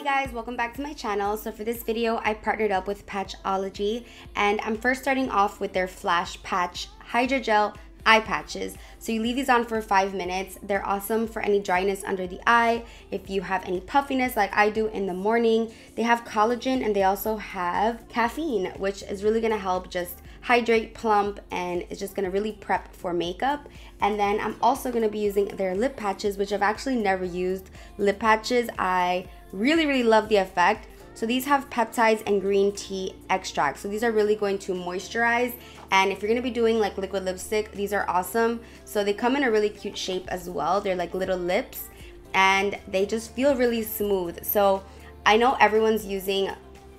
guys, welcome back to my channel. So for this video, I partnered up with Patchology, and I'm first starting off with their Flash Patch Hydrogel eye patches. So you leave these on for 5 minutes. They're awesome for any dryness under the eye, if you have any puffiness like I do in the morning. They have collagen and they also have caffeine, which is really gonna help just hydrate, plump, and it's just gonna really prep for makeup. And then I'm also gonna be using their lip patches, which I've actually never used lip patches. I really love the effect. So these have peptides and green tea extract. So these are really going to moisturize. And if you're gonna be doing like liquid lipstick, these are awesome. So they come in a really cute shape as well. They're like little lips and they just feel really smooth. So I know everyone's using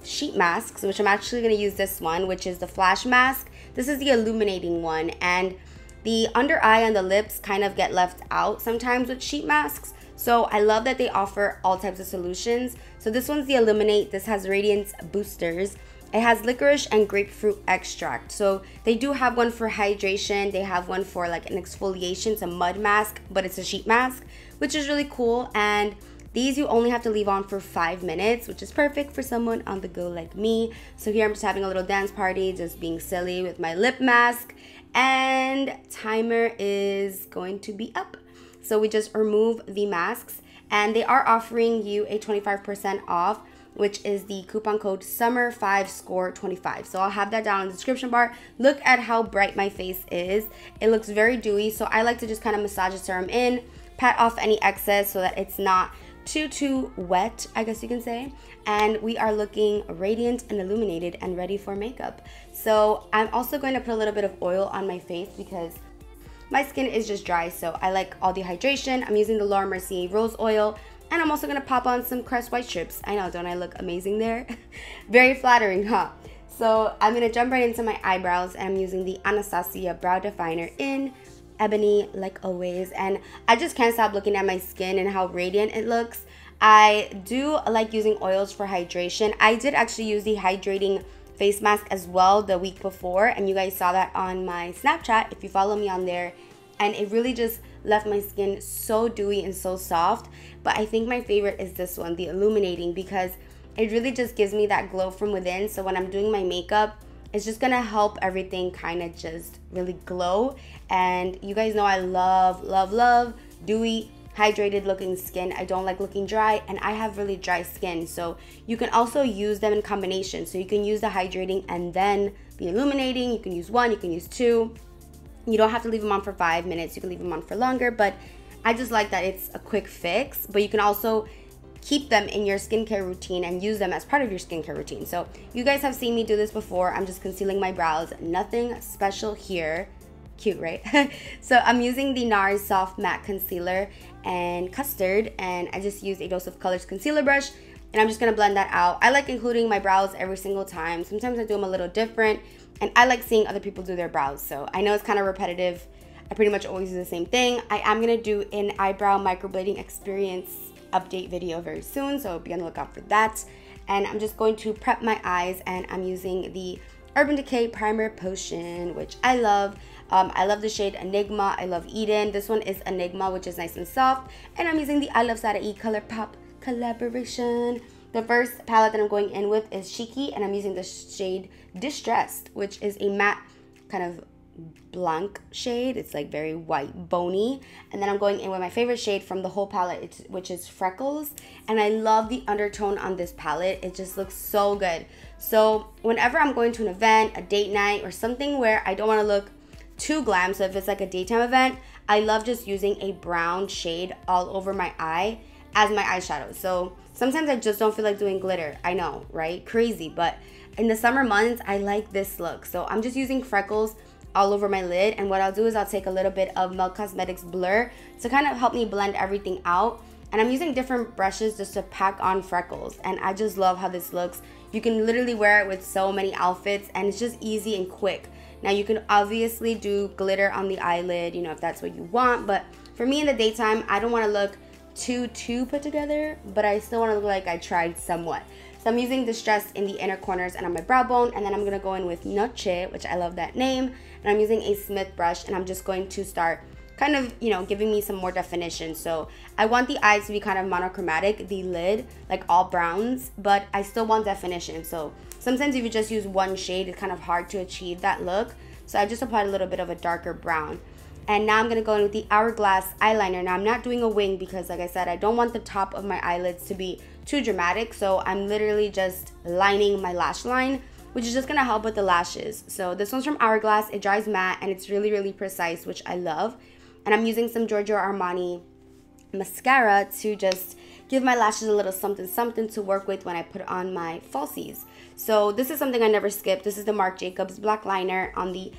sheet masks, which I'm actually gonna use this one, which is the Flash Mask. This is the illuminating one, and the under eye and the lips kind of get left out sometimes with sheet masks. So I love that they offer all types of solutions. So this one's the Illuminate. This has Radiance Boosters. It has licorice and grapefruit extract. So they do have one for hydration. They have one for like an exfoliation. It's a mud mask, but it's a sheet mask, which is really cool. And these you only have to leave on for 5 minutes, which is perfect for someone on the go like me. So here I'm just having a little dance party, just being silly with my lip mask. And timer is going to be up. So we just remove the masks, and they are offering you a 25% off, which is the coupon code SUMMER5SCORE25. So I'll have that down in the description bar. Look at how bright my face is. It looks very dewy, so I like to just kind of massage the serum in, pat off any excess so that it's not too wet, I guess you can say. And we are looking radiant and illuminated and ready for makeup. So I'm also going to put a little bit of oil on my face because my skin is just dry, so I like all the hydration. I'm using the Mercier Rose Oil, and I'm also gonna pop on some Crest white strips. I know, don't I look amazing there? Very flattering, huh? So I'm gonna jump right into my eyebrows, and I'm using the Anastasia Brow Definer in Ebony, like always. And I just can't stop looking at my skin and how radiant it looks. I do like using oils for hydration. I did actually use the hydrating face mask as well the week before, and you guys saw that on my Snapchat if you follow me on there, and it really just left my skin so dewy and so soft. But I think my favorite is this one, the illuminating, because it really just gives me that glow from within. So when I'm doing my makeup, it's just gonna help everything kind of just really glow. And you guys know I love dewy, hydrated looking skin. I don't like looking dry, and I have really dry skin, so you can also use them in combination. So you can use the hydrating and then the illuminating. You can use one, you can use two. You don't have to leave them on for 5 minutes. You can leave them on for longer, but I just like that it's a quick fix. But you can also keep them in your skincare routine and use them as part of your skincare routine. So you guys have seen me do this before. I'm just concealing my brows, nothing special here. Cute, right? So I'm using the Nars Soft Matte Concealer and Custard, and I just use a Dose of Colors concealer brush, and I'm just gonna blend that out. I like including my brows every single time. Sometimes I do them a little different, and I like seeing other people do their brows. So I know it's kind of repetitive. I pretty much always do the same thing. I am gonna do an eyebrow microblading experience update video very soon, so be on the lookout for that. And I'm just going to prep my eyes, and I'm using the Urban Decay Primer Potion, which I love. I love the shade Enigma. I love Eden. This one is Enigma, which is nice and soft. And I'm using the Iluvsarahii Color Pop collaboration. The first palette that I'm going in with is Chic-y, and I'm using the shade Distressed, which is a matte kind of blanc shade. It's like very white, bony. And then I'm going in with my favorite shade from the whole palette, which is Freckles. And I love the undertone on this palette. It just looks so good. So whenever I'm going to an event, a date night, or something where I don't want to look too glam, so if it's like a daytime event, I love just using a brown shade all over my eye as my eyeshadow. So sometimes I just don't feel like doing glitter. I know, right? Crazy. But in the summer months, I like this look. So I'm just using Freckles all over my lid, and what I'll do is I'll take a little bit of Milk Cosmetics Blur to kind of help me blend everything out. And I'm using different brushes just to pack on freckles, and I just love how this looks. You can literally wear it with so many outfits, and it's just easy and quick. Now you can obviously do glitter on the eyelid, you know, if that's what you want, but for me in the daytime, I don't want to look too put together, but I still want to look like I tried somewhat. So I'm using Distressed in the inner corners and on my brow bone, and then I'm going to go in with Noche, which I love that name, and I'm using a Smith brush, and I'm just going to start kind of, you know, giving me some more definition. So I want the eyes to be kind of monochromatic, the lid, like all browns, but I still want definition. So sometimes if you just use one shade, it's kind of hard to achieve that look. So I just applied a little bit of a darker brown. And now I'm going to go in with the Hourglass eyeliner. Now I'm not doing a wing because, like I said, I don't want the top of my eyelids to be too dramatic. So I'm literally just lining my lash line, which is just going to help with the lashes. So this one's from Hourglass. It dries matte and it's really, really precise, which I love. And I'm using some Giorgio Armani mascara to just give my lashes a little something something to work with when I put on my falsies. So this is something I never skip. This is the Marc Jacobs black liner on the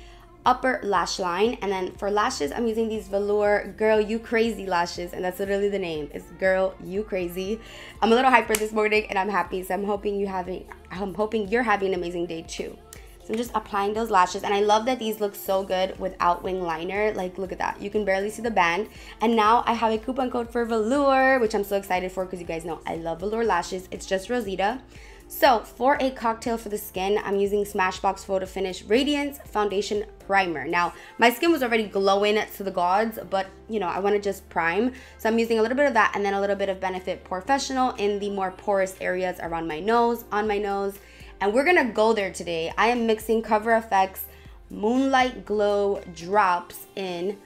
upper lash line. And then for lashes, I'm using these velour Girl You Crazy lashes, and that's literally the name. It's Girl You Crazy. I'm a little hyper this morning and I'm happy, so I'm hoping you're having an amazing day too. So I'm just applying those lashes, and I love that these look so good without wing liner. Like, look at that. You can barely see the band. And now I have a coupon code for velour, which I'm so excited for because you guys know I love velour lashes. It's just Rosita. So for a cocktail for the skin, I'm using Smashbox Photofinish Radiance Foundation Primer. Now, my skin was already glowing to the gods, but, you know, I want to just prime. So I'm using a little bit of that and then a little bit of Benefit Porefessional in the more porous areas around my nose, on my nose. And we're going to go there today. I am mixing Cover FX Moonlight Glow Drops in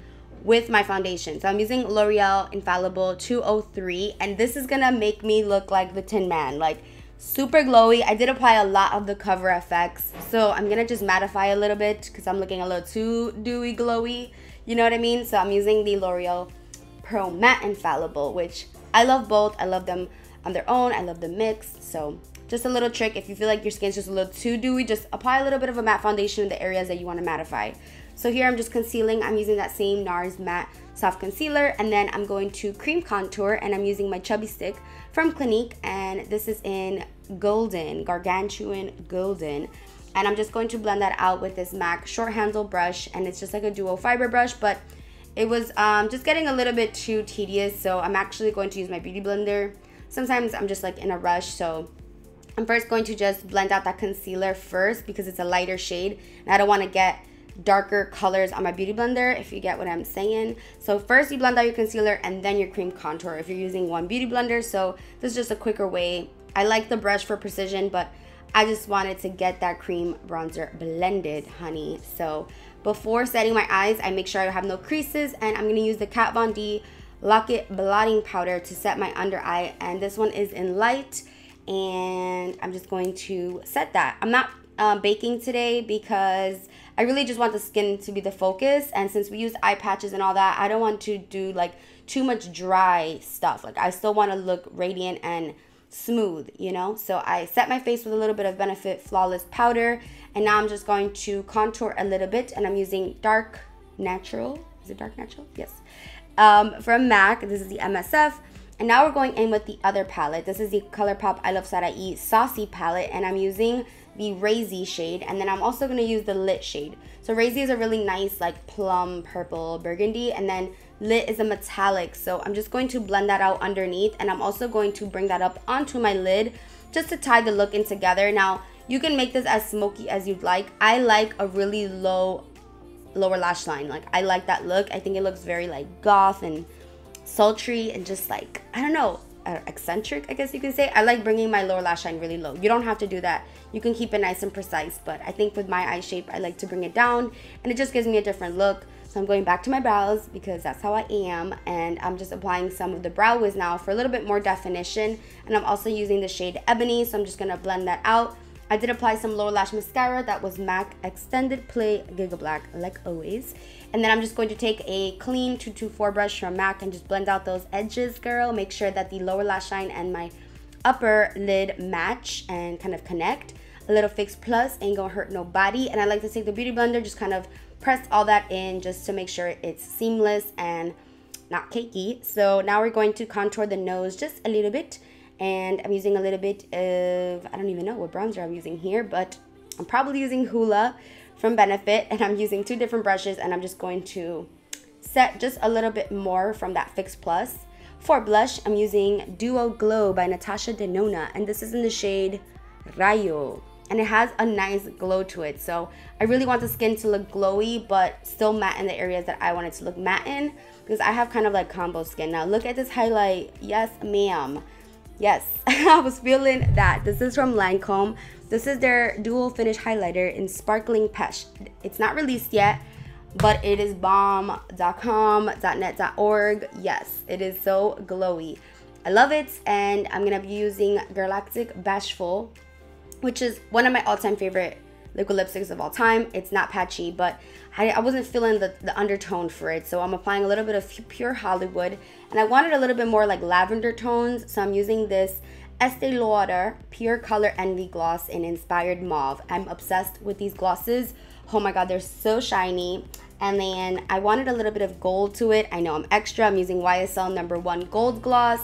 with my foundation. So I'm using Loreal Infallible 203, and this is going to make me look like the Tin Man. Like, super glowy. I did apply a lot of the Cover FX, so I'm gonna just mattify a little bit because I'm looking a little too dewy glowy, you know what I mean? So I'm using the L'Oreal Pro Matte Infallible, which I love both. I love them on their own. I love the mix. So just a little trick, if you feel like your skin's just a little too dewy, just apply a little bit of a matte foundation in the areas that you want to mattify. So here I'm just concealing. I'm using that same Nars matte soft concealer, and then I'm going to cream contour, and I'm using my chubby stick from Clinique, and this is in golden, gargantuan golden, and I'm just going to blend that out with this MAC short handle brush, and it's just like a duo fiber brush, but it was just getting a little bit too tedious, so I'm actually going to use my beauty blender. Sometimes I'm just like in a rush, so I'm first going to just blend out that concealer first because it's a lighter shade, and I don't want to get darker colors on my beauty blender, if you get what I'm saying. So first you blend out your concealer and then your cream contour if you're using one beauty blender. So this is just a quicker way. I like the brush for precision, but I just wanted to get that cream bronzer blended, honey. So before setting my eyes, I make sure I have no creases, and I'm going to use the Kat Von D Lock-It Blotting Powder to set my under eye, and this one is in light, and I'm just going to set that. I'm not baking today because I really just want the skin to be the focus, and since we use eye patches and all that, I don't want to do like too much dry stuff. Like, I still want to look radiant and smooth, you know. So I set my face with a little bit of Benefit Flawless powder, and now I'm just going to contour a little bit, and I'm using Dark Natural. Is it Dark Natural? Yes. From MAC. This is the MSF. And now we're going in with the other palette. This is the ColourPop Iluvsarahii Saucy palette, and I'm using the Razy shade, and then I'm also going to use the Lit shade. So Razy is a really nice like plum purple burgundy, and then Lit is a metallic. So I'm just going to blend that out underneath, and I'm also going to bring that up onto my lid just to tie the look in together. Now you can make this as smoky as you'd like. I like a really lower lash line. Like, I like that look. I think it looks very like goth and sultry and just like, I don't know, eccentric, I guess you could say. I like bringing my lower lash line really low. You don't have to do that. You can keep it nice and precise, but I think with my eye shape, I like to bring it down, and it just gives me a different look. So I'm going back to my brows because that's how I am, and I'm just applying some of the Brow Wiz now for a little bit more definition, and I'm also using the shade Ebony, so I'm just going to blend that out. I did apply some lower lash mascara. That was MAC Extended Play Gigablack, like always. And then I'm just going to take a clean 224 brush from MAC and just blend out those edges, girl. Make sure that the lower lash line and my upper lid match and kind of connect. A little Fix Plus ain't gonna hurt nobody. And I like to take the beauty blender, just kind of press all that in just to make sure it's seamless and not cakey. So now we're going to contour the nose just a little bit. And I'm using a little bit of, I don't even know what bronzer I'm using here, but I'm probably using Hoola from Benefit, and I'm using two different brushes, and I'm just going to set just a little bit more from that Fix Plus. For blush, I'm using Duo Glow by Natasha Denona, and this is in the shade Rayo. and it has a nice glow to it. So I really want the skin to look glowy but still matte in the areas that I want it to look matte in, because I have kind of like combo skin. Now look at this highlight. Yes, ma'am. Yes, I was feeling that. This is from Lancome. This is their dual finish highlighter in Sparkling Pesh. It's not released yet, but it is bomb.com, .net.org. Yes, it is so glowy. I love it, and I'm gonna be using Galactic Bashful, which is one of my all-time favorite liquid lipsticks of all time. It's not patchy, but I wasn't feeling the undertone for it, so I'm applying a little bit of Pure Hollywood, and I wanted a little bit more like lavender tones, so I'm using this Estee Lauder Pure Color Envy Gloss in Inspired Mauve. I'm obsessed with these glosses. Oh my god, they're so shiny. And then I wanted a little bit of gold to it. I know I'm extra. I'm using YSL No. 1 Gold Gloss.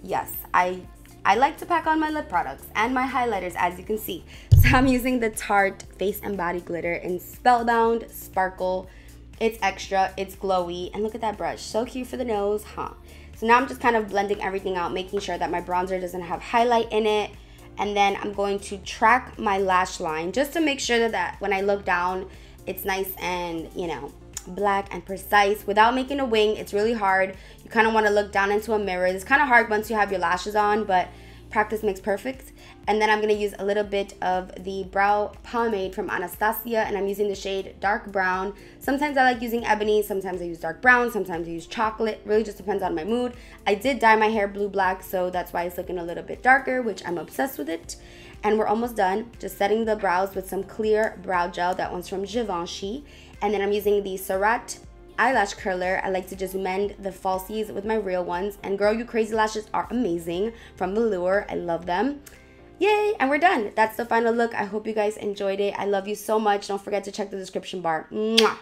Yes, I like to pack on my lip products and my highlighters, as you can see. So I'm using the Tarte Face and Body Glitter in Spellbound Sparkle. It's extra, it's glowy, and look at that brush. So cute for the nose, huh? So now I'm just kind of blending everything out, making sure that my bronzer doesn't have highlight in it. And then I'm going to track my lash line just to make sure that when I look down, it's nice and, you know, black and precise without making a wing. It's really hard. You kind of want to look down into a mirror. It's kind of hard once you have your lashes on, but practice makes perfect. And then I'm going to use a little bit of the brow pomade from Anastasia, and I'm using the shade Dark Brown. Sometimes I like using Ebony, sometimes I use Dark Brown, sometimes I use Chocolate. Really just depends on my mood. I did dye my hair blue black, so that's why it's looking a little bit darker, which I'm obsessed with it. And we're almost done. Just setting the brows with some clear brow gel. That one's from Givenchy. And then I'm using the Surratt eyelash curler. I like to just mend the falsies with my real ones. And girl, you crazy lashes are amazing from Velour. I love them. Yay, and we're done. That's the final look. I hope you guys enjoyed it. I love you so much. Don't forget to check the description bar. Mwah.